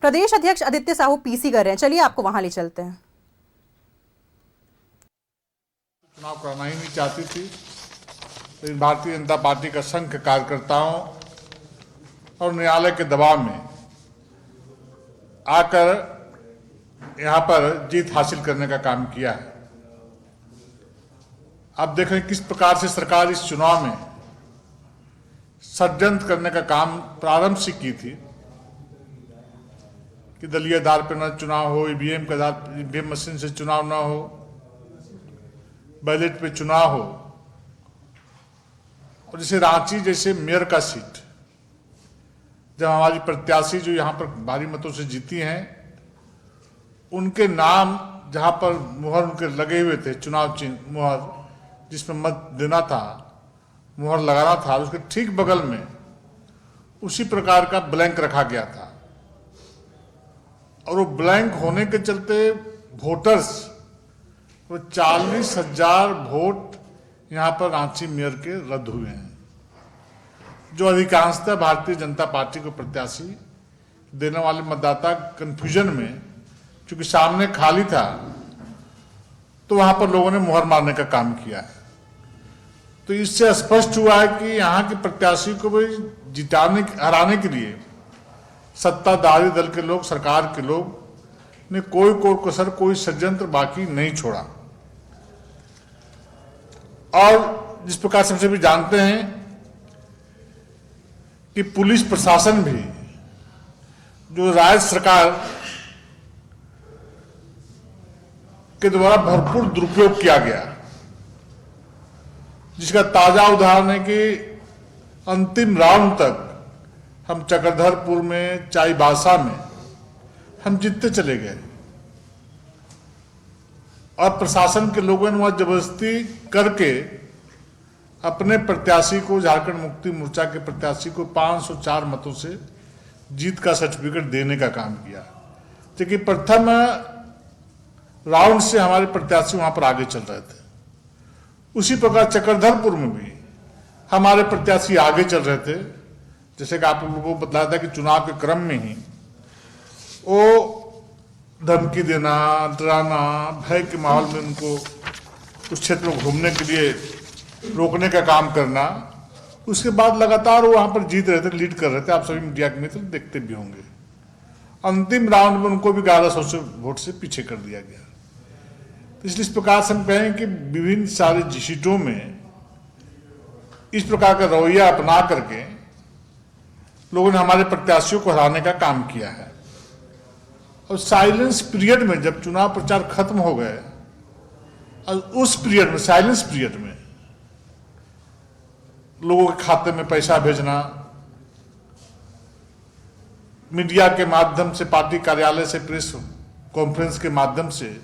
प्रदेश अध्यक्ष आदित्य साहू पीसी कर रहे हैं, चलिए आपको वहां ले चलते हैं। चुनाव कराना ही नहीं चाहती थी, लेकिन भारतीय जनता पार्टी का असंख्य कार्यकर्ताओं और न्यायालय के दबाव में आकर यहां पर जीत हासिल करने का काम किया है। अब देख रहे हैं किस प्रकार से सरकार इस चुनाव में षड्यंत्र करने का काम प्रारंभ से की थी कि दलीय आधार पर न चुनाव हो, ईवीएम के आधार ईवीएम मशीन से चुनाव न हो, बैलेट पे चुनाव हो। और जैसे रांची जैसे मेयर का सीट, जब हमारी प्रत्याशी जो यहाँ पर भारी मतों से जीती हैं, उनके नाम जहाँ पर मुहर उनके लगे हुए थे, चुनाव चिन्ह मुहर जिसमें मत देना था, मुहर लगाना था, उसके ठीक बगल में उसी प्रकार का ब्लैंक रखा गया था। और वो ब्लैंक होने के चलते वोटर्स, वो 40,000 वोट यहाँ पर रांची मेयर के रद्द हुए हैं, जो अधिकांशतः भारतीय जनता पार्टी को प्रत्याशी देने वाले मतदाता कंफ्यूजन में, क्योंकि सामने खाली था, तो वहां पर लोगों ने मुहर मारने का काम किया है। तो इससे स्पष्ट हुआ है कि यहाँ के प्रत्याशी को भी हराने के लिए सत्ताधारी दल के लोग, सरकार के लोग ने कोई कसर, कोई षड्यंत्र बाकी नहीं छोड़ा। और जिस प्रकार से हम सभी जानते हैं कि पुलिस प्रशासन भी, जो राज्य सरकार के द्वारा भरपूर दुरुपयोग किया गया, जिसका ताजा उदाहरण है कि अंतिम राउंड तक हम चक्रधरपुर में, चाईबासा में हम जीतते चले गए और प्रशासन के लोगों ने वहां जबरदस्ती करके अपने प्रत्याशी को, झारखंड मुक्ति मोर्चा के प्रत्याशी को 504 मतों से जीत का सर्टिफिकेट देने का काम किया। क्योंकि प्रथम राउंड से हमारे प्रत्याशी वहां पर आगे चल रहे थे। उसी प्रकार चक्रधरपुर में भी हमारे प्रत्याशी आगे चल रहे थे। जैसे कि आप लोगों को बताया था कि चुनाव के क्रम में ही वो धमकी देना, डराना, भय के माहौल में उनको उस क्षेत्र में घूमने के लिए रोकने का काम करना, उसके बाद लगातार वो वहां पर जीत रहे थे, लीड कर रहे थे। आप सभी मीडिया के मित्र देखते भी होंगे। अंतिम राउंड में उनको भी 1100 वोट से पीछे कर दिया गया। तो इसलिए इस प्रकार से हम कहें कि विभिन्न सारे सीटों में इस प्रकार का रवैया अपना करके लोगों ने हमारे प्रत्याशियों को हराने का काम किया है। और साइलेंस पीरियड में, जब चुनाव प्रचार खत्म हो गए, और उस पीरियड में, साइलेंस पीरियड में लोगों के खाते में पैसा भेजना, मीडिया के माध्यम से, पार्टी कार्यालय से, प्रेस कॉन्फ्रेंस के माध्यम से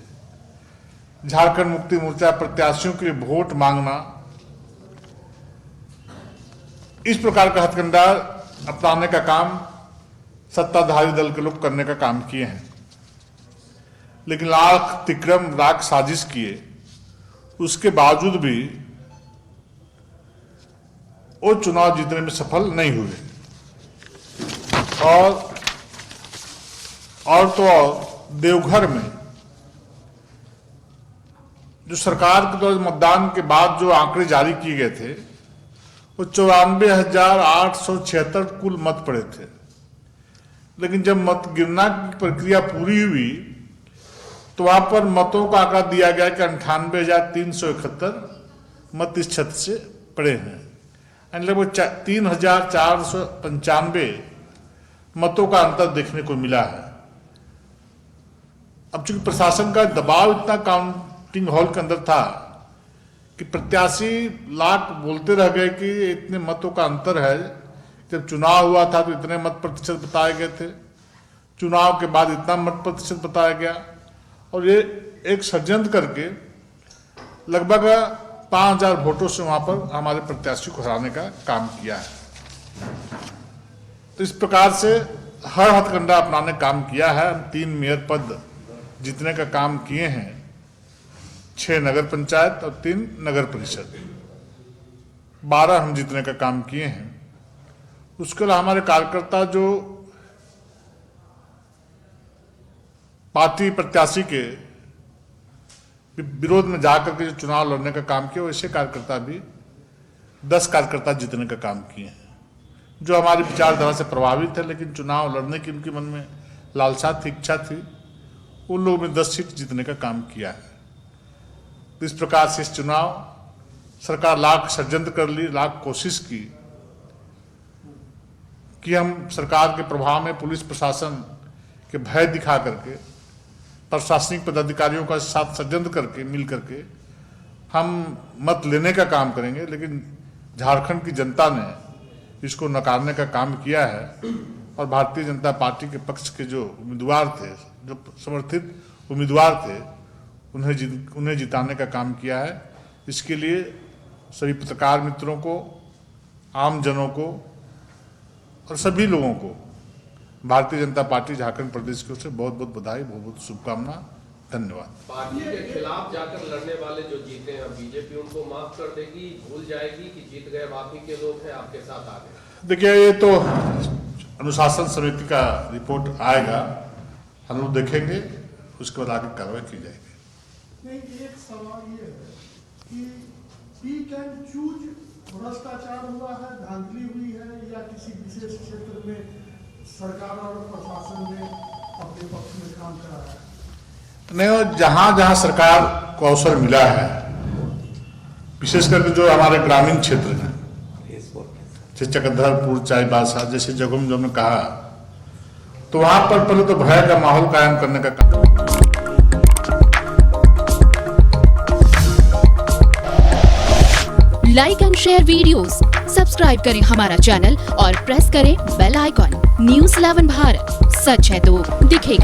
झारखंड मुक्ति मोर्चा प्रत्याशियों के लिए वोट मांगना, इस प्रकार का हथकंडा अपनाने का काम सत्ताधारी दल के लोग करने का काम किए हैं। लेकिन लाख तिक्रम राख साजिश किए, उसके बावजूद भी वो चुनाव जीतने में सफल नहीं हुए। और तो और देवघर में जो सरकार के द्वारा मतदान के बाद जो आंकड़े जारी किए गए थे, वो 94,876 कुल मत पड़े थे। लेकिन जब मत गिनना की प्रक्रिया पूरी हुई तो वहां पर मतों का आंकड़ा दिया गया कि 98,371 मत इस क्षेत्र से पड़े हैं। लगभग 3,495 मतों का अंतर देखने को मिला है। अब चूंकि प्रशासन का दबाव इतना काउंटिंग हॉल के अंदर था कि प्रत्याशी लाख बोलते रह गए कि इतने मतों का अंतर है। जब चुनाव हुआ था तो इतने मत प्रतिशत बताए गए थे, चुनाव के बाद इतना मत प्रतिशत बताया गया, और ये एक षड्यंत्र करके लगभग 5,000 वोटों से वहां पर हमारे प्रत्याशी को हराने का काम किया है। तो इस प्रकार से हर हथकंडा अपनाने काम किया है। हम 3 मेयर पद जीतने का काम किए हैं, 6 नगर पंचायत और 3 नगर परिषद, 12 हम जीतने का काम किए हैं। उसके अलावा हमारे कार्यकर्ता जो पार्टी प्रत्याशी के विरोध में जाकर के जो चुनाव लड़ने का काम किया, वैसे कार्यकर्ता भी 10 कार्यकर्ता जीतने का काम किए हैं, जो हमारी विचारधारा से प्रभावित है, लेकिन चुनाव लड़ने की उनके मन में लालसा थी, इच्छा थी। उन लोगों ने 10 सीट जीतने का काम किया है। तो इस प्रकार से इस चुनाव सरकार लाख षड्यंत्र कर ली, लाख कोशिश की कि हम सरकार के प्रभाव में पुलिस प्रशासन के भय दिखा करके, प्रशासनिक पदाधिकारियों का साथ षड्यंत्र करके, मिल करके हम मत लेने का काम करेंगे। लेकिन झारखंड की जनता ने इसको नकारने का काम किया है और भारतीय जनता पार्टी के पक्ष के जो उम्मीदवार थे, जो समर्थित उम्मीदवार थे, उन्हें जिताने का काम किया है। इसके लिए सभी पत्रकार मित्रों को, आम जनों को और सभी लोगों को भारतीय जनता पार्टी झारखंड प्रदेश की ओर से बहुत बहुत बधाई, बहुत बहुत शुभकामना, धन्यवाद। पार्टी के खिलाफ जाकर लड़ने वाले जो जीते हैं, बीजेपी उनको माफ कर देगी, भूल जाएगी कि जीत गए बाकी के लोग हैं, आपके साथ आ गए? देखिए, ये तो अनुशासन समिति का रिपोर्ट आएगा, हम लोग देखेंगे, उसके बाद आगे कार्रवाई की जाएगी। नहीं, एक सवाल ये है कि पिक एंड चूज भ्रष्टाचार हुआ है, धांधली हुई है, या किसी विशेष क्षेत्र में सरकार और प्रशासन ने अपने पक्ष में काम करा है? नहीं, जहां जहां सरकार को अवसर मिला है, विशेष करके जो हमारे ग्रामीण क्षेत्र हैं, जैसे चक्रधरपुर, चाईबासा जैसे जगहों में जो हमने कहा, तो वहां पर पहले तो भय का माहौल कायम करने का काम। Like and share videos, subscribe करें हमारा चैनल और प्रेस करें बेल आइकॉन। News 11 भारत, सच है तो दिखेगा।